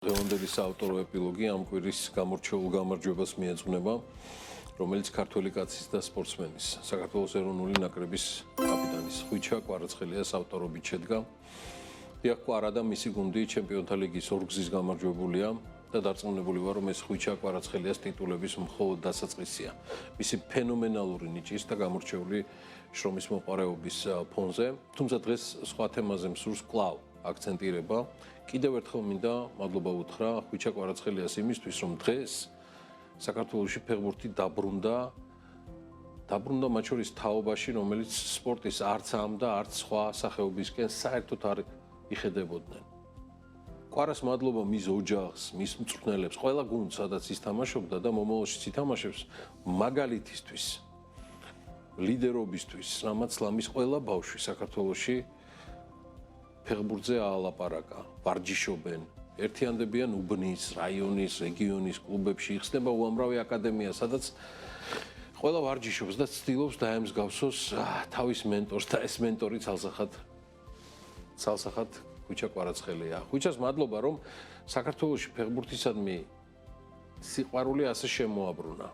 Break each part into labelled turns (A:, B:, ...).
A: დღევანდელი საავტორო ეპილოგი ამ კვირის გამორჩეულ გამარჯვებას მიეძღვნება, რომელიც ქართველი კაცის და სპორტსმენის, საქართველოს ეროვნული ნაკრების კაპიტანის ხვიჩა კვარაცხელიას ავტორობით შედგა. დიახ, კვარა და მისი გუნდი ჩემპიონთა ლიგის ორგზის გამარჯვებულია და დარწმუნებული ვარ, რომ ეს ხვიჩა კვარაცხელიას ტიტულების მხოლოდ დასაწყისია. მისი ფენომენალური ნიჭის და გამორჩეული შრომის მოყვარეობის ფონზე, თუმცა დღეს სხვა თემაზე მსურს კვლავ აქცენტირება. კიდევ ერთხელ მინდა მადლობა უთხრა ხვიჩა კვარაცხელიას იმისთვის, რომ დღეს საქართველოში ფეხბურთი დაბრუნდა მათ შორის თაობაში, რომელიც სპორტის არც ამ და არც სხვა სახეობისკენ საერთოდ არ იხედებოდნენ. კვარას მადლობა მის ოჯახს, მის მწვრთნელებს, ყველა გუნდს, სადაც ის თამაშობდა და მომავალშიც ითამაშებს, მაგალითისთვის, ლიდერობისთვის, რამაც ლამის ყველა ბავშვი საქართველოში ფეხბურთზე აალაპარაკა, ვარჯიშობენ, ერთიანდებიან უბნის, რაიონის, რეგიონის კლუბებში, იხსნება უამრავი აკადემია, სადაც ყველა ვარჯიშობს და ცდილობს დაემსგავსოს თავის მენტორს და ეს მენტორი ცალსახად ხვიჩა კვარაცხელია. ხვიჩას მადლობა, რომ საქართველოში ფეხბურთისადმი სიყვარული ასე შემოაბრუნა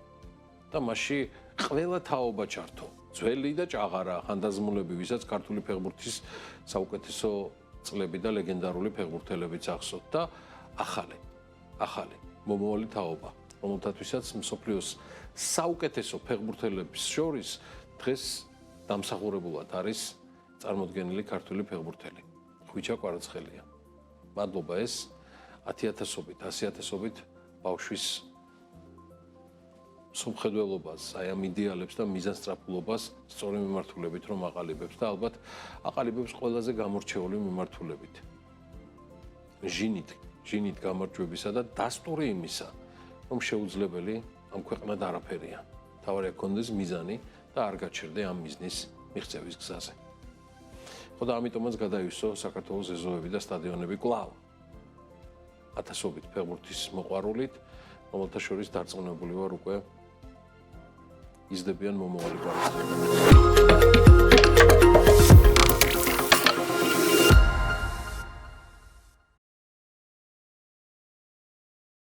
A: და მასში ყველა თაობა ჩართო. ძველი და ჭაღარა ხანდაზმულები, ვისაც ქართული ფეხბურთის საუკეთესო წლები და ლეგენდარული ფეხბურთელებიც ახსოვთ და ახალი მომავალი თაობა, რომელთათვისაც მსოფლიოს საუკეთესო ფეხბურთელების შორის დღეს დამსახურებულად არის წარმოდგენილი ქართული ფეხბურთელი ხვიჩა კვარაცხელია. მადლობა ეს 10,000-ობით, 100,000-ობით ბავშვის სუბხედველობას, აი ამ იდეალებს და მიზანსწრაფულობას სწორი მიმართულებით რომ აყალიბებს და ალბათ აყალიბებს ყველაზე გამორჩეული მიმართულებით. ჟინით გამარჯვებისა და დასტური იმისა, რომ შეუძლებელი ამ ქვეყნად არაფერია. თავარია გქონდეს მიზანი და არ გაჩერდე ამ მიზნის მიღწევის გზაზე. ხო და ამიტომაც გადაივსო საქართველოს ეზოები და სტადიონები კვლავ 1000-ობით ფეხბურთის მოყვარულით, რომელთა შორის დარწმუნებული ვარ უკვე იზრდებიან მომავალი კვარაცხელია.